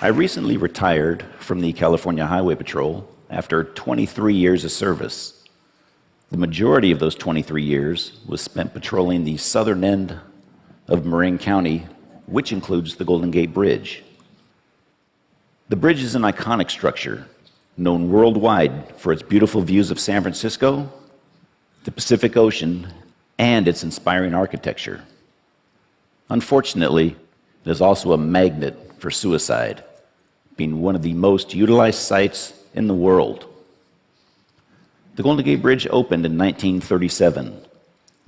I recently retired from the California Highway Patrol after 23 years of service. The majority of those 23 years was spent patrolling the southern end of Marin County, which includes the Golden Gate Bridge. The bridge is an iconic structure, known worldwide for its beautiful views of San Francisco, the Pacific Ocean, and its inspiring architecture. Unfortunately, it is also a magnet for suicide, being one of the most utilized sites in the world. The Golden Gate Bridge opened in 1937.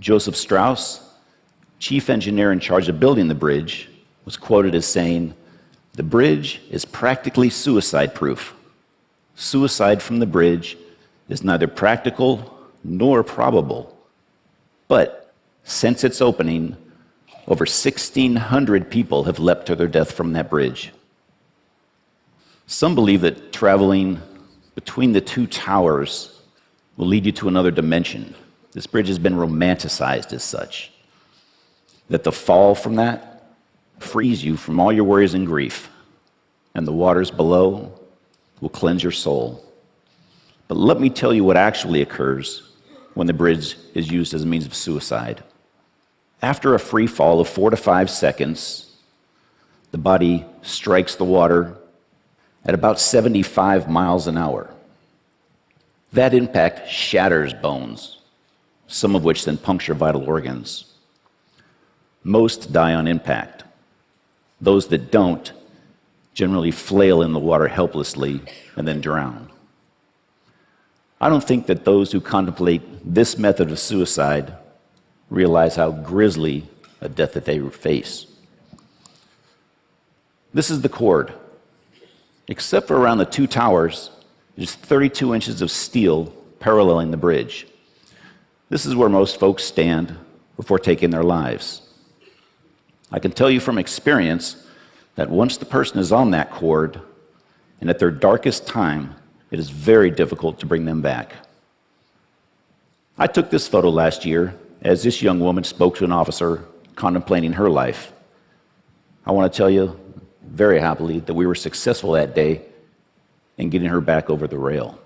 Joseph Strauss, chief engineer in charge of building the bridge, was quoted as saying, "The bridge is practically suicide-proof. Suicide from the bridge is neither practical nor probable. But since its opening, over 1,600 people have leapt to their death from that bridge." Some believe that traveling between the two towers will lead you to another dimension. This bridge has been romanticized as such. That the fall from that frees you from all your worries and grief, and the waters below will cleanse your soul. But let me tell you what actually occurs when the bridge is used as a means of suicide. After a free fall of 4 to 5 seconds, the body strikes the water at about 75 miles an hour. That impact shatters bones, some of which then puncture vital organs. Most die on impact. Those that don't generally flail in the water helplessly and then drown. I don't think that those who contemplate this method of suicide realize how grisly a death that they face. This is the cord. Except for around the two towers, there's 32 inches of steel paralleling the bridge. This is where most folks stand before taking their lives. I can tell you from experience that once the person is on that cord, and at their darkest time, it is very difficult to bring them back. I took this photo last year as this young woman spoke to an officer contemplating her life. I want to tell you very happily that we were successful that day in getting her back over the rail.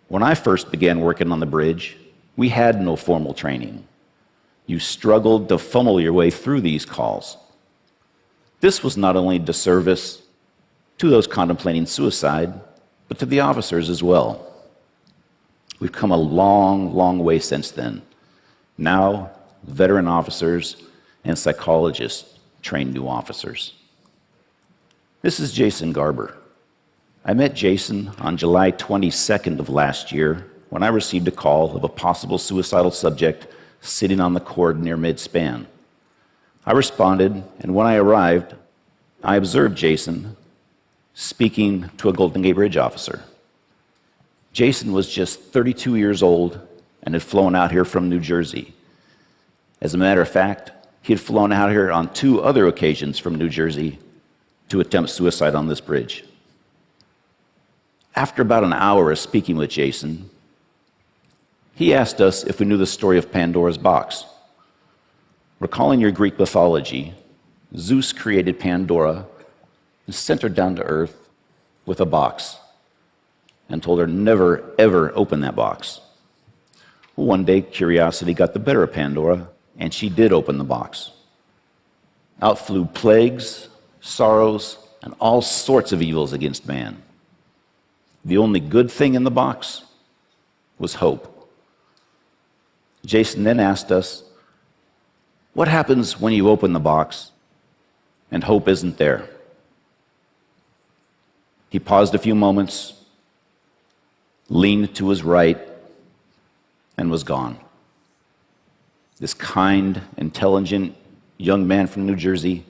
When I first began working on the bridge, we had no formal training. You struggled to funnel your way through these calls. This was not only a disservice to those contemplating suicide, but to the officers as well. We've come a long, long way since then. Now, veteran officers and psychologists train new officers. This is Jason Garber. I met Jason on July 22nd of last year when I received a call of a possible suicidal subject sitting on the cord near mid-span. I responded, and when I arrived, I observed Jason speaking to a Golden Gate Bridge officer. Jason was just 32 years old and had flown out here from New Jersey. As a matter of fact, he had flown out here on 2 other occasions from New Jersey to attempt suicide on this bridge. After about an hour of speaking with Jason, he asked us if we knew the story of Pandora's box. Recalling your Greek mythology, Zeus created Pandora and sent her down to earth with a box and told her never, ever open that box. Well, one day, curiosity got the better of Pandora, and she did open the box. Out flew plagues, sorrows, and all sorts of evils against man. The only good thing in the box was hope. Jason then asked us, what happens when you open the box and hope isn't there? He paused a few moments, leaned to his right, and was gone. This kind, intelligent young man from New Jersey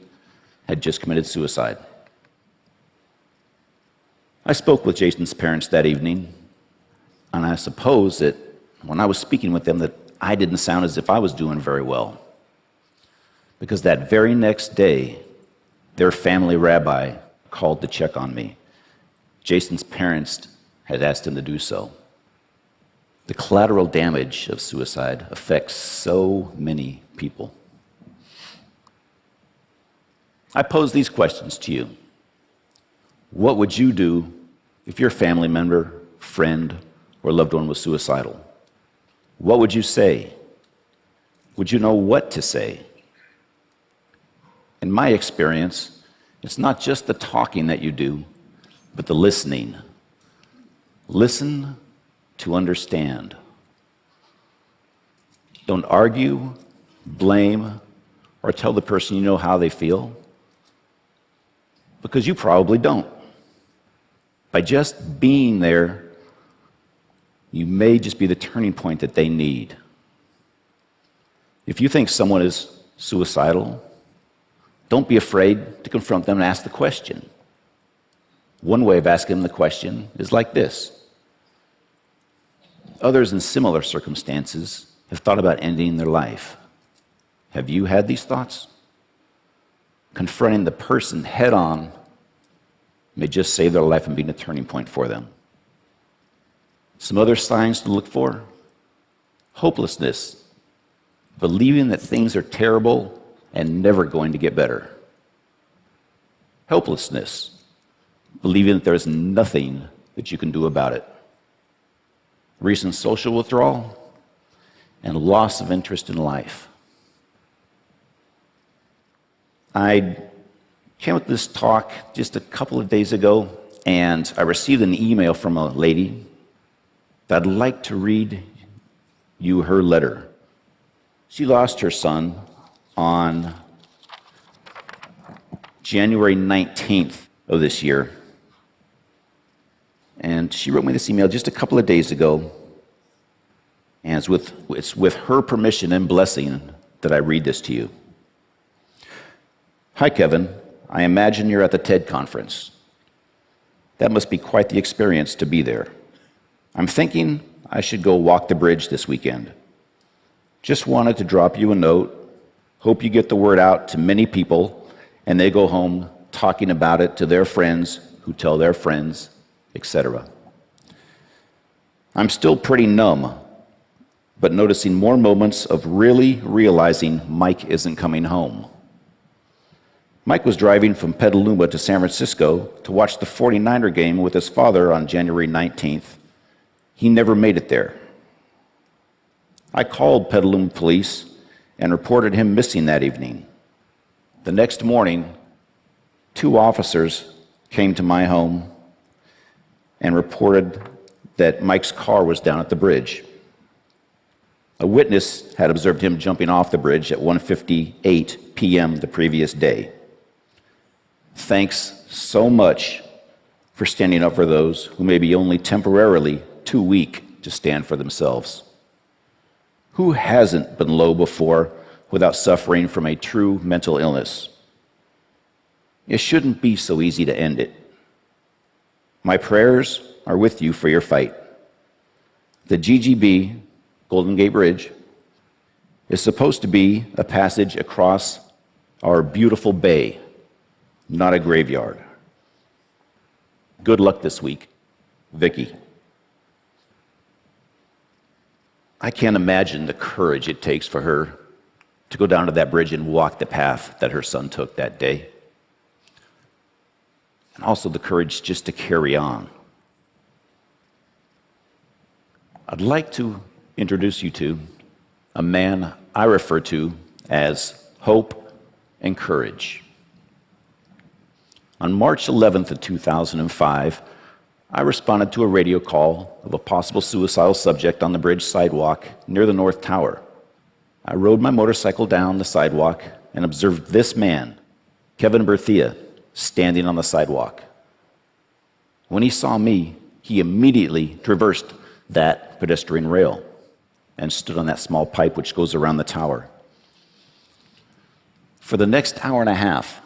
had just committed suicide. I spoke with Jason's parents that evening, and I suppose that when I was speaking with them that I didn't sound as if I was doing very well. Because that very next day, their family rabbi called to check on me. Jason's parents had asked him to do so. The collateral damage of suicide affects so many people. I pose these questions to you. What would you do if your family member, friend, or loved one was suicidal? What would you say? Would you know what to say? In my experience, it's not just the talking that you do, but the listening. Listen to understand. Don't argue, blame, or tell the person you know how they feel, because you probably don't. By just being there, you may just be the turning point that they need. If you think someone is suicidal, don't be afraid to confront them and ask the question. One way of asking them the question is like this. Others in similar circumstances have thought about ending their life. Have you had these thoughts? Confronting the person head on may just save their life and be a turning point for them. Some other signs to look for: hopelessness, believing that things are terrible and never going to get better. Helplessness, believing that there's nothing that you can do about it. Recent social withdrawal, and loss of interest in life. I came with this talk just a couple of days ago, and I received an email from a lady that I'd like to read you her letter. She lost her son on January 19th of this year. And she wrote me this email just a couple of days ago. And it's with her permission and blessing that I read this to you. Hi, Kevin. I imagine you're at the TED conference. That must be quite the experience to be there. I'm thinking I should go walk the bridge this weekend. Just wanted to drop you a note. Hope you get the word out to many people, and they go home talking about it to their friends who tell their friends, etc. I'm still pretty numb, but noticing more moments of really realizing Mike isn't coming home. Mike was driving from Petaluma to San Francisco to watch the 49er game with his father on January 19th. He never made it there. I called Petaluma police and reported him missing that evening. The next morning, 2 officers came to my home and reported that Mike's car was down at the bridge. A witness had observed him jumping off the bridge at 1:58 p.m. the previous day. Thanks so much for standing up for those who may be only temporarily too weak to stand for themselves. Who hasn't been low before without suffering from a true mental illness? It shouldn't be so easy to end it. My prayers are with you for your fight. The GGB, Golden Gate Bridge, is supposed to be a passage across our beautiful bay, not a graveyard. Good luck this week, Vicky. I can't imagine the courage it takes for her to go down to that bridge and walk the path that her son took that day. And also the courage just to carry on. I'd like to introduce you to a man I refer to as hope and courage. On March 11th of 2005, I responded to a radio call of a possible suicidal subject on the bridge sidewalk near the North Tower. I rode my motorcycle down the sidewalk and observed this man, Kevin Briggs, standing on the sidewalk. When he saw me, he immediately traversed that pedestrian rail and stood on that small pipe which goes around the tower. For the next hour and a half,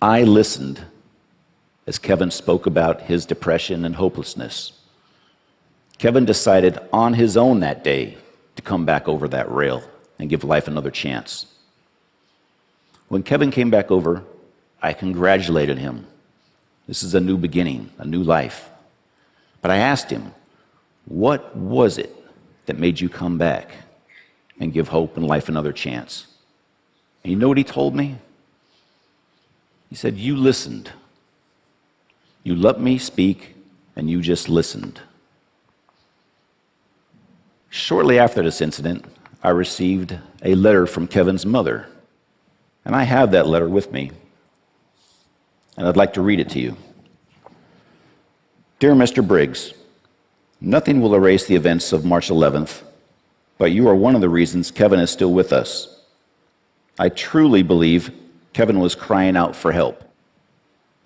I listened as Kevin spoke about his depression and hopelessness. Kevin decided on his own that day to come back over that rail and give life another chance. When Kevin came back over, I congratulated him. This is a new beginning, a new life. But I asked him, what was it that made you come back and give hope and life another chance? And you know what he told me? He said, you listened. You let me speak, and you just listened. Shortly after this incident, I received a letter from Kevin's mother, and I have that letter with me, and I'd like to read it to you. Dear Mr. Briggs, nothing will erase the events of March 11th, but you are one of the reasons Kevin is still with us. I truly believe Kevin was crying out for help.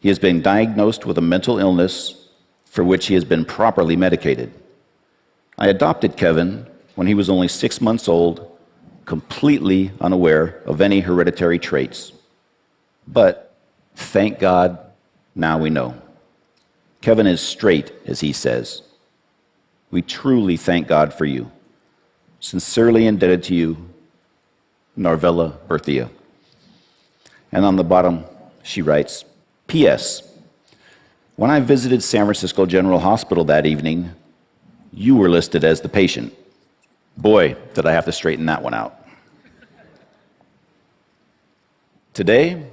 He has been diagnosed with a mental illness for which he has been properly medicated. I adopted Kevin when he was only 6 months old, completely unaware of any hereditary traits. But thank God, now we know. Kevin is straight, as he says. We truly thank God for you. Sincerely indebted to you, Narvella Berthia. And on the bottom, she writes, P.S. When I visited San Francisco General Hospital that evening, you were listed as the patient. Boy, did I have to straighten that one out. Today,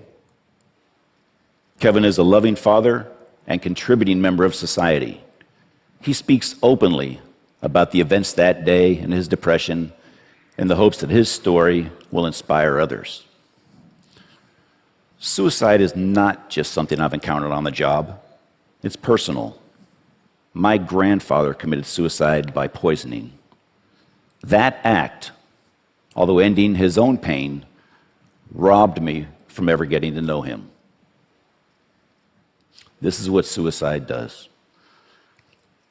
Kevin is a loving father and contributing member of society. He speaks openly about the events that day and his depression in the hopes that his story will inspire others. Suicide is not just something I've encountered on the job. It's personal. My grandfather committed suicide by poisoning. That act, although ending his own pain, robbed me from ever getting to know him. This is what suicide does.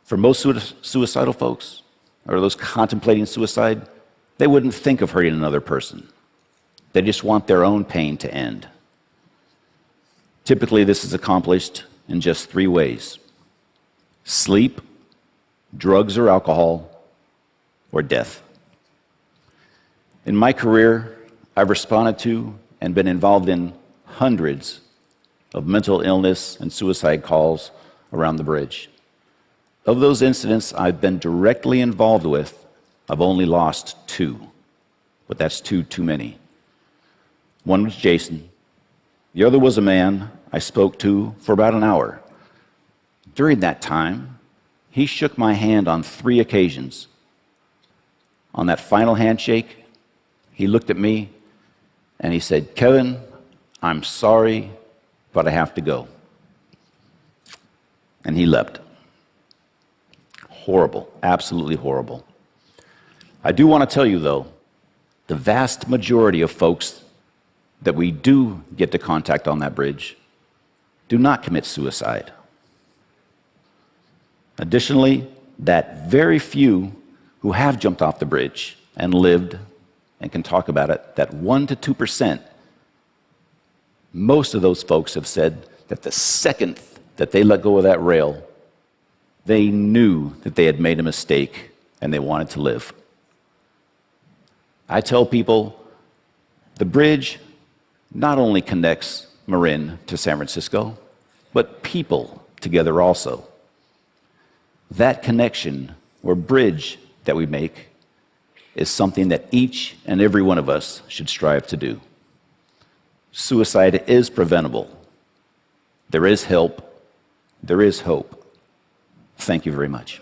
For most suicidal folks, or those contemplating suicide, they wouldn't think of hurting another person. They just want their own pain to end. Typically, this is accomplished in just 3 ways: sleep, drugs or alcohol, or death. In my career, I've responded to and been involved in hundreds of mental illness and suicide calls around the bridge. Of those incidents I've been directly involved with, I've only lost 2, but that's 2 too many. One was Jason. The other was a man I spoke to for about an hour. During that time, he shook my hand on 3 occasions. On that final handshake, he looked at me and he said, Kevin, I'm sorry, but I have to go. And he left. Horrible, absolutely horrible. I do want to tell you, though, the vast majority of folks that we do get to contact on that bridge do not commit suicide. Additionally, that very few who have jumped off the bridge and lived and can talk about it, that 1% to 2%, most of those folks have said that the second that they let go of that rail, they knew that they had made a mistake and they wanted to live. I tell people the bridge not only connects Marin to San Francisco, but people together also. That connection or bridge that we make is something that each and every one of us should strive to do. Suicide is preventable. There is help. There is hope. Thank you very much.